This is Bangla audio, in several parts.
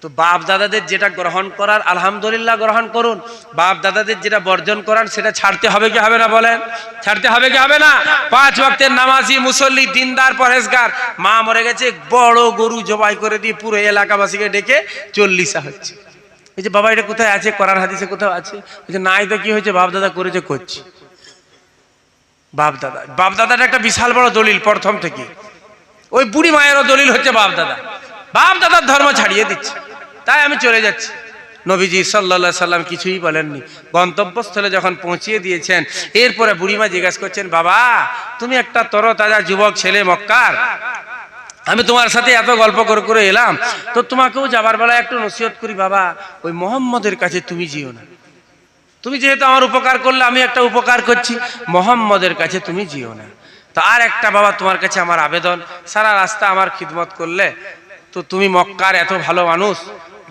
তো বাপ দাদাদের যেটা গ্রহণ করার আলহামদুলিল্লাহ গ্রহণ করুন, বাপ দাদাদের যেটা বর্জন করার সেটা ছাড়তে হবে কি হবে না বলেন? ছাড়তে হবে কি হবে না? 5 ওয়াক্তের নামাজি মুসল্লি দিনদার পরহেজগার, মা মরে গেছে, বড় গরু জবাই করে দিয়ে পুরো এলাকাবাসীকে ডেকে 40 হচ্ছে। এই যে বাবা এটা কোথায় আছে, কোরআন হাদিসে কোথাও আছে? না, এটা কি হয়েছে, বাপ দাদা করেছে, করছি। বাপ দাদাটা একটা বিশাল বড় দলিল প্রথম থেকে। ওই বুড়ি মায়েরও দলিল হচ্ছে বাপ দাদা। বাপ দাদার ধর্ম ছাড়িয়ে দিচ্ছে, তাই আমি চলে যাচ্ছি। নবীজি সাল্লাল্লাহু আলাইহি সাল্লাম কিছুই বলেননি, গন্তব্যস্থলে যখন পৌঁছিয়ে দিয়েছেন, এরপরে বুড়িমা জিজ্ঞাসা করছেন, বাবা তুমি একটা তরতাজা যুবক ছেলে মক্কার, আমি তোমার সাথে এত গল্প করে করে এলাম, তো তোমাকেও যাবার বেলায় একটু নসিহত করি, বাবা ওই মোহাম্মদের কাছে তুমি যেও না। তুমি যেহেতু আমার উপকার করলে, আমি একটা উপকার করছি, মোহাম্মদের কাছে তুমি যেও না। তো আর একটা বাবা তোমার কাছে আমার আবেদন, সারা রাস্তা আমার খিদমত করলে, তো তুমি মক্কার এত ভালো মানুষ,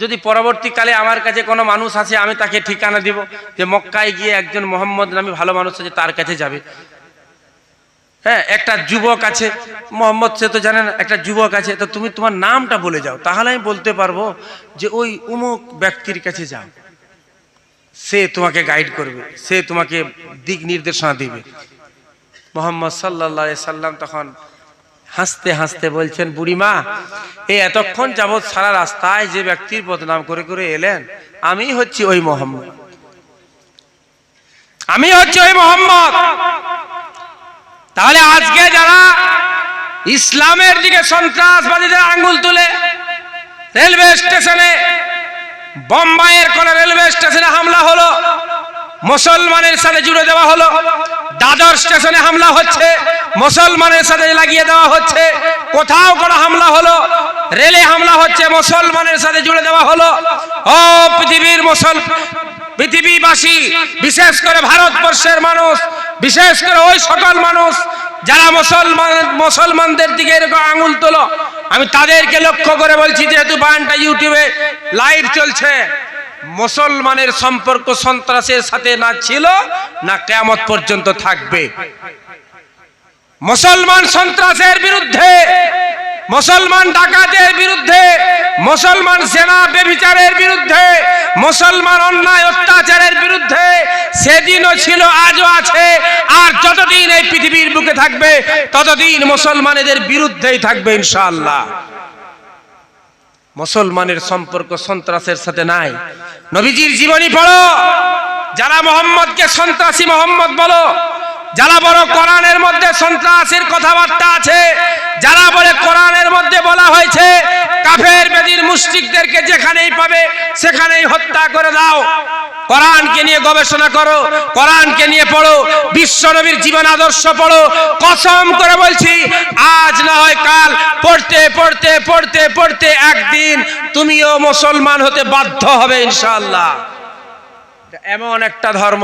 যদি পরবর্তীকালে আমার কাছে কোনো মানুষ আসে, আমি তাকে ঠিকানা দিব যে মক্কায় গিয়ে একজন মোহাম্মদ নামে ভালো মানুষ আছে, তার কাছে যাবে। হ্যাঁ, একটা যুবক আছে, মোহাম্মদ সে তো জানেন, একটা যুবক আছে, তো তুমি তোমার নামটা বলে যাও, তাহলে আমি বলতে পারবো যে ওই অমুক ব্যক্তির কাছে যাও, সে তোমাকে গাইড করবে, সে তোমাকে দিক নির্দেশনা দিবে। মুহাম্মদ সাল্লাল্লাহু আলাইহি সাল্লাম তখন হাসতে হাসতে বলছেন, বুড়িমা এই এতক্ষণ যাবৎ সারা রাস্তায় যে ব্যক্তির বদনাম করে করে এলেন, আমি হচ্ছি ওই মোহাম্মদ, আমি হচ্ছি ওই মোহাম্মদ। তাহলে আজকে যারা ইসলামের দিকে সন্ত্রাসবাদীদের আঙ্গুল তুলে, রেলওয়ে স্টেশনে, বোম্বাইয়ের কোন রেলওয়ে স্টেশনে হামলা হলো, মুসলমানের সাথে জুড়ে দেওয়া হলো, দাদর স্টেশনে হামলা হচ্ছে, মুসলমানের সাথে লাগিয়ে দেওয়া হচ্ছে, কোথাও কোনো হামলা হলো, রেলে হামলা হচ্ছে, মুসলমানের সাথে জুড়ে দেওয়া হলো। ও পৃথিবীবাসী, বিশেষ করে ভারতবর্ষের মানুষ, বিশেষ করে ওই সকল মানুষ যারা মুসলমানদের দিকে এরকম আঙুল তোলো, আমি তাদেরকে লক্ষ্য করে বলছি, যেহেতু বায়ানটা ইউটিউবে লাইভ চলছে, মুসলমানের সম্পর্ক সন্ত্রাসের সাথে না ছিল, না কিয়ামত পর্যন্ত থাকবে। মুসলমান সন্ত্রাসের বিরুদ্ধে, মুসলমান ডাকাতের বিরুদ্ধে, মুসলমান জেনা ব্যভিচারের বিরুদ্ধে, মুসলমান অন্যায় অত্যাচারের বিরুদ্ধে সেদিনও ছিল, আজও আছে, আর যতদিন এই পৃথিবীর বুকে থাকবে ততদিন মুসলমানদের বিরুদ্ধেই থাকবে ইনশাআল্লাহ। মুসলমানের সম্পর্ক সন্ত্রাসের সাথে নাই। নবীজির জীবনী পড়ো, যারা মোহাম্মদকে সন্ত্রাসী মোহাম্মদ বলো, যারা বলো কোরআনের মধ্যে সন্ত্রাসের কথাবার্তা আছে, যারা বলে কোরআনের মধ্যে বলা হয়েছে কাফের বেদির মুশরিকদেরকে যেখানেই পাবে সেখানেই হত্যা করে দাও, কোরআনকে নিয়ে গবেষণা করো, কোরআনকে নিয়ে পড়ো, বিশ্ব নবীর জীবন আদর্শ পড়ো, কসম করে বলছি আজ না হয় কাল, পড়তে পড়তে পড়তে পড়তে একদিন তুমিও মুসলমান হতে বাধ্য হবে ইনশাআল্লাহ। এমন একটা ধর্ম,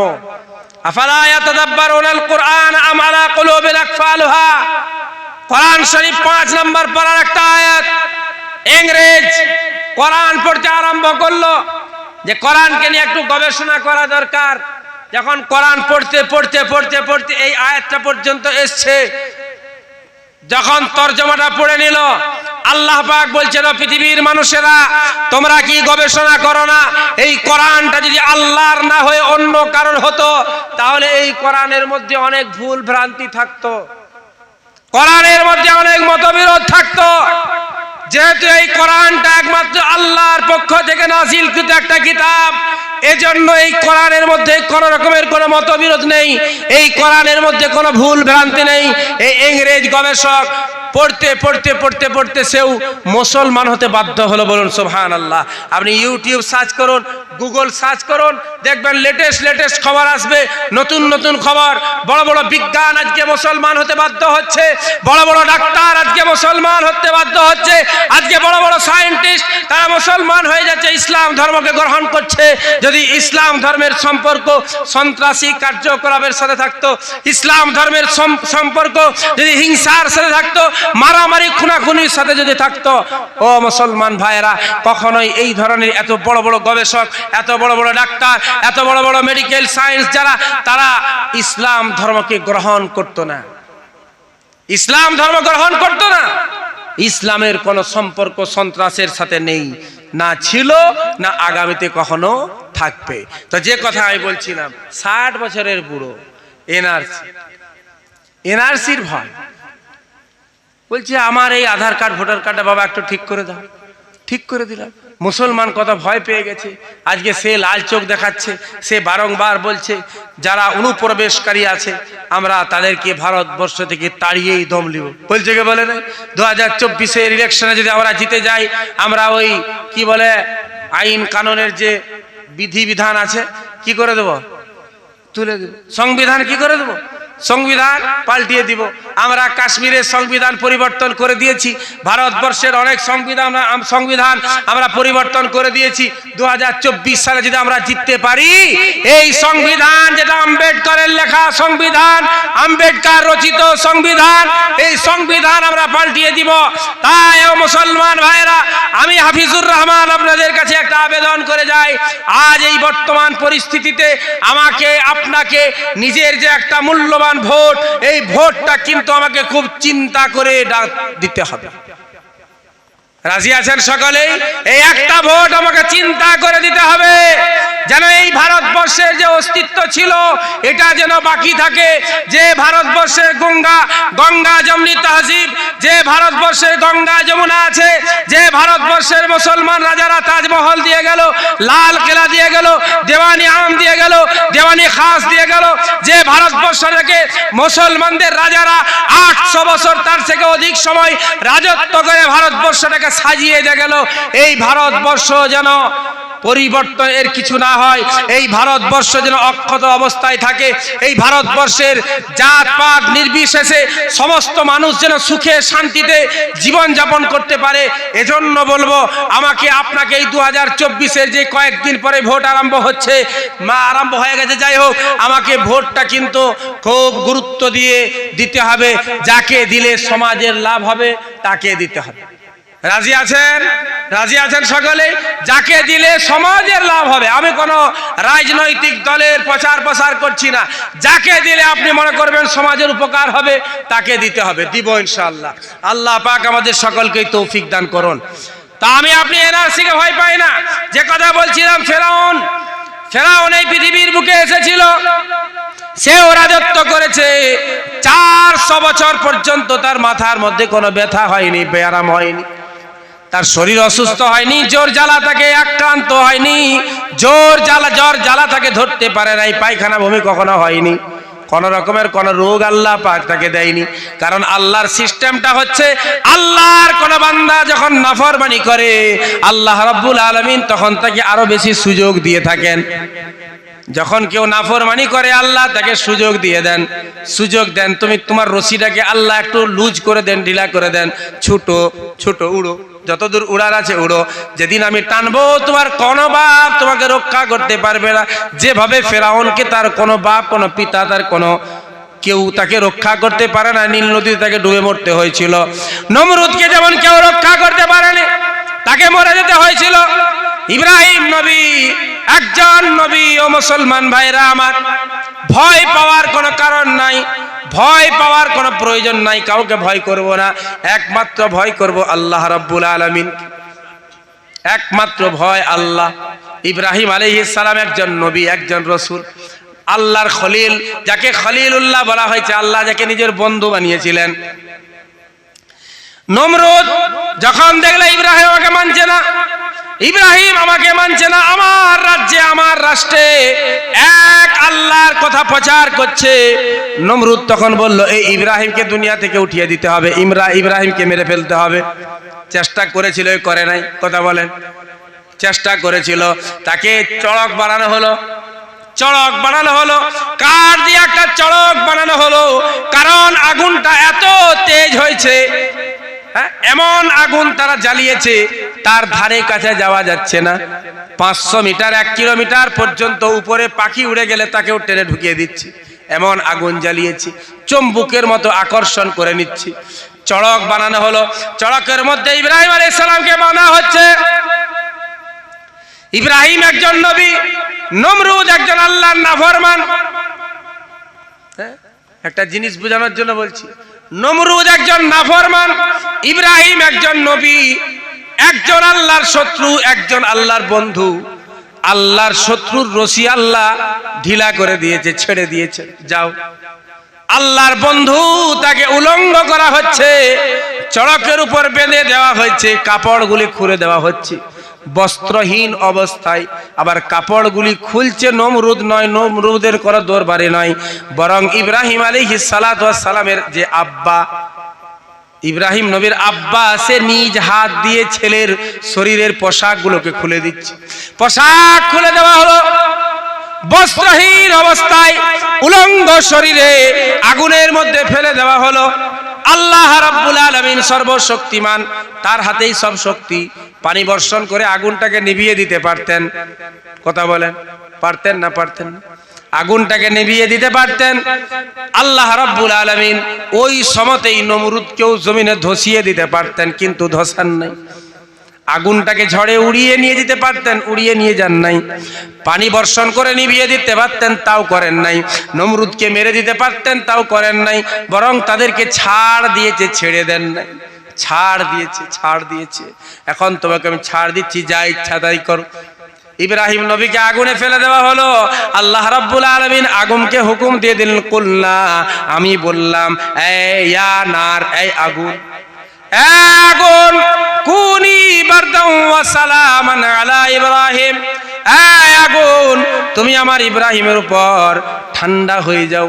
আফালা ইয়াতাদাব্বারুনাল কুরআন আম আলা কুলুবিন আকফালুহা, কোরআন শরীফ 5 নম্বর পারার একটা আয়াত। ইংরেজ কোরআন পড়তে আরম্ভ করলো যে কোরআনকে নিয়ে একটু গবেষণা করা দরকার। যখন কোরআন পড়তে পড়তে পড়তে পড়তে এই আয়াতটা পর্যন্ত এসছে, যখন তরজমাটা পড়ে নিল, আল্লাহ পাক বলছেন, পৃথিবীর মানুষেরা তোমরা কি গবেষণা করো না? এই কোরআনটা যদি আল্লাহর না হয়ে অন্য কারণ হতো, তাহলে এই কোরআনের মধ্যে অনেক ভুল ভ্রান্তি থাকতো, কোরআনের মধ্যে অনেক মতবিরোধ থাকতো। যেহেতু এই কোরআনটা একমাত্র আল্লাহর পক্ষ থেকে নাযিলকৃত একটা কিতাব, এজন্য এই কোরআনের মধ্যে কোন রকমের কোনো মতবিরোধ নেই, এই কোরআনের মধ্যে কোনো ভুল ভ্রান্তি নেই। এই ইংরেজ গবেষক পড়তে পড়তে পড়তে পড়তে সেও মুসলমান হতে বাধ্য হলো। বলুন সুবহানাল্লাহ। আপনি ইউটিউব সার্চ করুন, গুগল সার্চ করুন, দেখবেন লেটেস্ট খবর আসবে, নতুন নতুন খবর। বড় বড় বিজ্ঞান আজকে মুসলমান হতে বাধ্য হচ্ছে, বড় বড় ডাক্তার আজকে মুসলমান হতে বাধ্য হচ্ছে, আজকে বড় বড় সায়েন্টিস্ট তারা মুসলমান হয়ে যাচ্ছে, ইসলাম ধর্মকে গ্রহণ করছে। যদি ইসলাম ধর্মের সম্পর্ক সন্ত্রাসী কার্যকলাপের সাথে থাকতো, ইসলাম ধর্মের সম্পর্ক যদি হিংসার সাথে থাকতো, মারামারি খুনাখুনির সাথে যদি থাকতো, ও মুসলমান ভাইয়েরা, কখনোই এই ধরনের এত বড় বড় গবেষক, এত বড় বড় ডাক্তার, এত বড় বড় মেডিকেল সায়েন্স যারা, তারা ইসলাম ধর্মকে গ্রহণ করত না, ইসলাম ধর্ম গ্রহণ করত না। ইসলামের কোন সম্পর্ক সন্ত্রাসের সাথে নেই। না ছিল, না আগামীতে কখনো থাকবে। তো যে কথা আমি বলছিলাম, 60 বছরের বুড়ো, এনআরসির ভয়, বলছে আমার এই আধার কার্ড ভোটার কার্ডটা বাবা একটু ঠিক করে দাও। ঠিক করে দিলাম। মুসলমান কত ভয় পেয়ে গেছে, আজকে সে লাল চোখ দেখাচ্ছে, সে বারংবার বলছে যারা অনুপ্রবেশকারী আছে আমরা তাদেরকে ভারতবর্ষ থেকে তাড়িয়েই দম নিব। বলছে কে বলে না, 2024-এর ইলেকশনে যদি আমরা জিতে যাই, আমরা ওই কি বলে আইন কানুনের যে বিধিবিধান আছে কি করে দেব, তুলে দেব। সংবিধান কি করে দেব, সংবিধান পাল্টিয়ে দিব। আমরা কাশ্মীরের সংবিধান পরিবর্তন করে দিয়েছি, ভারতবর্ষের অনেক সংবিধান আমরা পরিবর্তন করে দিয়েছি। 2024 সালে যদি আমরা জিততে পারি, এই সংবিধান যেটা আম্বেদকরের লেখা সংবিধান, আম্বেদকর রচিত সংবিধান, এই সংবিধান আমরা পাল্টিয়ে দিব। তাই ও মুসলমান ভাইরা, আমি হাফিজুর রহমান আপনাদের কাছে একটা আবেদন করে যাই, আজ এই বর্তমান পরিস্থিতিতে আমাকে আপনাকে নিজের যে একটা মূল্যবান ভোট, এই ভোটটা কিন্তু আমাকে খুব চিন্তা করে দিতে হবে। রাজি আছেন সকলেই? এই একটা ভোট আমাকে চিন্তা করে দিতে হবে, যেন এই ভারতবর্ষের যে অস্তিত্ব ছিল এটা যেন বাকি থাকে। যে ভারতবর্ষের গঙ্গা যমুনা তহজিব, যে ভারতবর্ষের গঙ্গা যমুনা আছে, যে ভারতবর্ষের মুসলমান রাজারা তাজমহল দিয়ে গেল, লাল কেলা দিয়ে গেল, দেওয়ানি আম দিয়ে গেল, দেওয়ানি খাস দিয়ে গেল, যে ভারতবর্ষ থেকে মুসলমানদের রাজারা 800 বছর তার থেকে অধিক সময় রাজত্ব করে ভারতবর্ষটাকে সাজিয়ে দিয়ে গেল, এই ভারতবর্ষ যেন পরিবর্তন এর কিছু না হয়, এই ভারতবর্ষ যেন অক্ষত অবস্থায় থাকে, এই ভারতবর্ষের জাতপাত নির্বিশেষে সমস্ত মানুষ যেন সুখে শান্তিতে জীবন যাপন করতে পারে। এজন্য বলবো, আমাকে আপনাকে এই 2024-এর যে কয়েকদিন পরে ভোট আরম্ভ হচ্ছে, আরম্ভ হয়ে গেছে, যাই হোক, আমাকে ভোটটা কিন্তু খুব গুরুত্ব দিয়ে দিতে হবে। যাকে দিলে সমাজের লাভ হবে তাকে দিতে হবে। রাজি আছেন? রাজি আছেন সকলে? যাকে দিলে সমাজের লাভ হবে। আমি কোনো রাজনৈতিক দলের প্রচার প্রসার করছি না, যাকে দিলে আপনি মনে করবেন সমাজের উপকার হবে তাকে দিতে হবে। দিব ইনশাআল্লাহ। আল্লাহ পাক আমাদের সকলকেই তৌফিক দান করুন। তা আমি আপনি এনআরসিকে ভয় পাই না। যে কথা বলছিলাম, ফেরাউন এই পৃথিবীর বুকে এসেছিল, সেও রাজত্ব করেছে 400 বছর পর্যন্ত। তার মাথার মধ্যে কোনো ব্যথা হয়নি, ব্যায়াম হয়নি, তার শরীর অসুস্থ হয়নি, জ্বর জ্বালা তাকে আক্রান্ত হয়নি, জ্বর জ্বালা তাকে ধরতে পারে নাই, পায়খানা বমি কখনো হয়নি, কোন রকমের কোন রোগ আল্লাহ পাক তাকে দেয়নি। কারণ আল্লাহর সিস্টেমটা হচ্ছে, আল্লাহর কোন বান্দা যখন নাফরমানি করে আল্লাহ রাব্বুল আলামিন তখন তাকে আরো বেশি সুযোগ দিয়ে থাকেন। যখন কেউ নাফরমানি করে আল্লাহ তাকে সুযোগ দিয়ে দেন, সুযোগ দেন, তুমি তোমার রশিটাকে আল্লাহ একটু লুজ করে দেন, ঢিলা করে দেন, ছোট উড়ো, যতদূর উড়ার আছে উড়ো, যেদিন আমি টানবো তোমার কোনো বাপ তোমাকে রক্ষা করতে পারবে না। যেভাবে ফেরাউনকে তার কোনো বাপ, কোনো পিতা, তার কোনো কেউ তাকে রক্ষা করতে পারে না, নীল নদীতে তাকে ডুবে মরতে হয়েছিল। নমরুদকে যেমন কেউ রক্ষা করতে পারেনি, তাকে মরে যেতে হয়েছিল। ইব্রাহিম নবী একজন নবী। ও মুসলমান ভাইরা আমার, ভয় পাওয়ার কোনো কারণ নাই, ভয় পাওয়ার কোনো প্রয়োজন নাই, কাউকে ভয় করব না, একমাত্র ভয় করব আল্লাহ রাব্বুল আলামিন। একমাত্র ভয় আল্লাহ। ইব্রাহিম আলাইহিস সালাম একজন নবী, একজন রাসূল, আল্লাহর খলিল, যাকে খলিলুল্লাহ বলা হয়েছে, আল্লাহ যাকে নিজের বন্ধু বানিয়েছিলেন। নমরুদ যখন দেখলে ইব্রাহিম আমাকে মানছে না, ইব্রাহিম আমাকে মানছে না, আমার রাজ্যে আমার রাষ্ট্রে এক আল্লাহর কথা প্রচার করছে, নমরুদ তখন বলল এই ইব্রাহিমকে দুনিয়া থেকে উঠিয়ে দিতে হবে, ইব্রাহিমকে মেরে ফেলতে হবে। চেষ্টা করেছিল, করে নাই, কথা বলেন? চেষ্টা করেছিল, তাকে চড়ক বানানো হলো, চড়ক বানানো হলো, কাঠ দিয়ে একটা চড়ক বানানো হলো। কারণ আগুনটা এত তেজ হয়েছে, এমন আগুন তারা জ্বালিয়েছে তার ধারে কাছে যাওয়া যাচ্ছে না। 500 মিটার 1 কিলোমিটার পর্যন্ত উপরে পাখি উড়ে গেলে তাকেও টেনে ঢুকিয়ে দিচ্ছি, এমন আগুন জ্বালিয়েছি, চুম্বকের মতো আকর্ষণ করে নিচ্ছি। চড়ক বানানো হলো, চড়কের মধ্যে ইব্রাহিম আলাইহিস সালামকে বানা হচ্ছে। ইব্রাহিম একজন নবী, নমরুদ একজন আল্লাহর নাফরমান। একটা জিনিস বোঝানোর জন্য বলছি, নমরুদ একজন নাফরমান, ইব্রাহিম একজন নবী। একজন আল্লাহর শত্রু, একজন আল্লাহর বন্ধু। আল্লাহর শত্রুর রশি আল্লাহ ঢিলা করে দিয়েছে, ছেড়ে দিয়েছে, যাও। আল্লাহর বন্ধু তাকে উলঙ্গ করা হচ্ছে, চড়কের উপর বেঁধে দেওয়া হয়েছে, কাপড়গুলি খুলে দেওয়া হচ্ছে বস্ত্রহীন অবস্থায়। আবার কাপড়গুলি খুলছে নমরুদ নয়, নমরুদের করা দরবারে নয়, বরং ইব্রাহিম আলাইহিস সালাতু ওয়াস সালামের যে আব্বা, ইব্রাহিম নবীর আব্বা, সে নিজ হাত দিয়ে ছেলের শরীরের পোশাকগুলোকে খুলে দিচ্ছে। পোশাক খুলে দেওয়া হলো, বস্ত্রহীন অবস্থায় উলঙ্গ শরীরে আগুনের মধ্যে ফেলে দেওয়া হলো। আল্লাহ রাব্বুল আলামিন সর্বশক্তিমান, তার হাতেই সব শক্তি। পানি বর্ষণ করে আগুনটাকে নিভিয়ে দিতে পারতেন, কথা বলেন, পারতেন না পারতেন না? আগুনটাকে নিভিয়ে দিতে পারতেন। আল্লাহ রাব্বুল আলামিন ওই সময়তেই নমরুদকেও জমিনে ধসিয়ে দিতে পারতেন, কিন্তু ধসান নাই। আগুনটাকে ঝড়ে উড়িয়ে নিয়ে যেতে পারতেন, উড়িয়ে নিয়ে যান নাই। পানি বর্ষণ করে নিভিয়ে দিতে পারতেন, তাও করেন নাই। নমরুদকে মেরে দিতে পারতেন, তাও করেন নাই। বরং তাদেরকে ছাড় দিয়েছে, ছেড়ে দেন নাই। ছাড় দিয়েছে, ছাড় দিয়েছে। এখন তোমাকে আমি ছাড় দিচ্ছি, যা ইচ্ছা তাই করো। ইব্রাহিম নবীকে আগুনে ফেলে দেওয়া হলো। আল্লাহ রাব্বুল আলামিন আগুনকে হুকুম দিয়ে দিলেন, কুলনা, আমি বললাম, ইয়া নার, এই আগুন, আগুন, কুনি বারদাও ওয়া সালামান আলা ইব্রাহিম, আগুন, তুমি আমার ইব্রাহিমের উপর ঠান্ডা হয়ে যাও।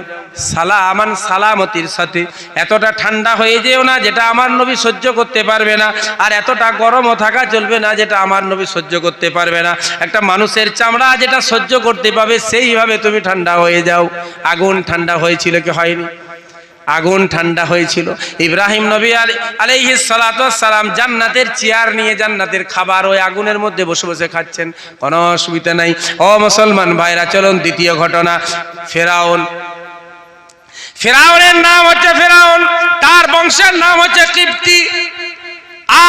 সালামান, সালামতির সাথে। এতটা ঠান্ডা হয়ে যেও না যেটা আমার নবী সহ্য করতে পারবে না, আর এতটা গরমও থাকা চলবে না যেটা আমার নবী সহ্য করতে পারবে না। একটা মানুষের চামড়া যেটা সহ্য করতে পারবে সেইভাবে তুমি ঠান্ডা হয়ে যাও। আগুন ঠান্ডা হয়েছিল কি হয়নি? আগুন ঠান্ডা হয়েছিল। ইব্রাহিম নবী আলাইহিস সালাতু ওয়াস সালাম জান্নাতের চেয়ার নিয়ে জান্নাতের খাবার ওই আগুনের মধ্যে বসে বসে খাচ্ছেন, কোনো অসুবিধা নাই। ও মুসলমান ভাইরা, চলুন দ্বিতীয় ঘটনা। ফেরাউন, ফেরাউনের নাম হচ্ছে ফেরাউন, তার বংশের নাম হচ্ছে কিপ্তি।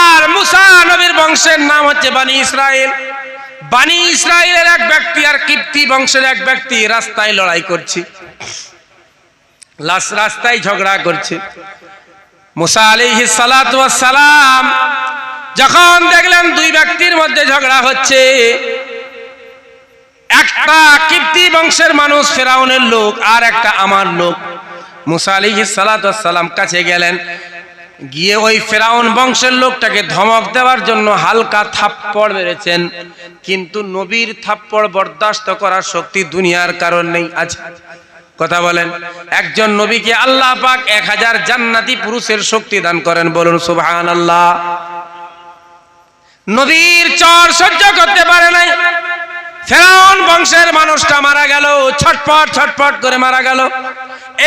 আর মুসা নবীর বংশের নাম হচ্ছে বানি ইসরাইল। বানি ইসরাইলের এক ব্যক্তি আর কিপ্তি বংশের এক ব্যক্তি রাস্তায় লড়াই করছে, রাস্তায় ঝগড়া করছে। মুসা আলাইহিস সালাতু ওয়াস সালাম যখন দেখলেন দুই ব্যক্তির মধ্যে ঝগড়া হচ্ছে, একটা কিপ্তি বংশের মানুষ ফেরাউনের লোক, আর একটা আমার লোক, মুসা আলাইহিস সালাতু ওয়াস সালাম কাছে গেলেন, গিয়ে ওই ফেরাউন বংশের লোকটাকে ধমক দেওয়ার জন্য হালকা থাপ্পড় মেরেছেন। কিন্তু নবীর থাপ্পড় বরদাস্ত করার শক্তি দুনিয়ার কারণ নেই, আছে? কথা বলেন। একজন নবীকে আল্লাহ পাক 1000 জান্নাতি পুরুষের শক্তি দান করেন, বলুন সুবহানাল্লাহ। নবীর চর সহ্য করতে পারে নাই, ফেরাউন বংশের মানুষটা মারা গেল, ছটপট ছটপট করে মারা গেল।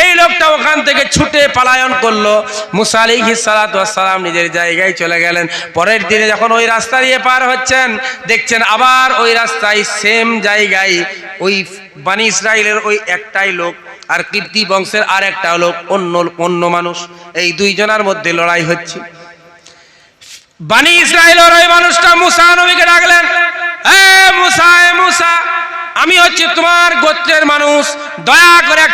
এই লোকটা ওখান থেকে ছুটে পলায়ন করলো। মুসা আলাইহিস সালাতু ওয়াস সালাম নিজের জায়গায় চলে গেলেন। পরের দিনে যখন ওই রাস্তা দিয়ে পার হচ্ছেন, দেখছেন আবার ওই রাস্তায় সেম জায়গায় ওই বানি ইসরাইলের ওই একটাই লোক আর কিপ্তি বংশের আর একটা লোক, অন্য মানুষ, এই দুইজনের মধ্যে লড়াই হচ্ছে। বানি ইসরাইলের ওই মানুষটা মুসা নবীকে ডাকলেন, এ মুসা, এ মুসা, আমি হচ্ছে তোমার গোত্রের মানুষ, দয়া করে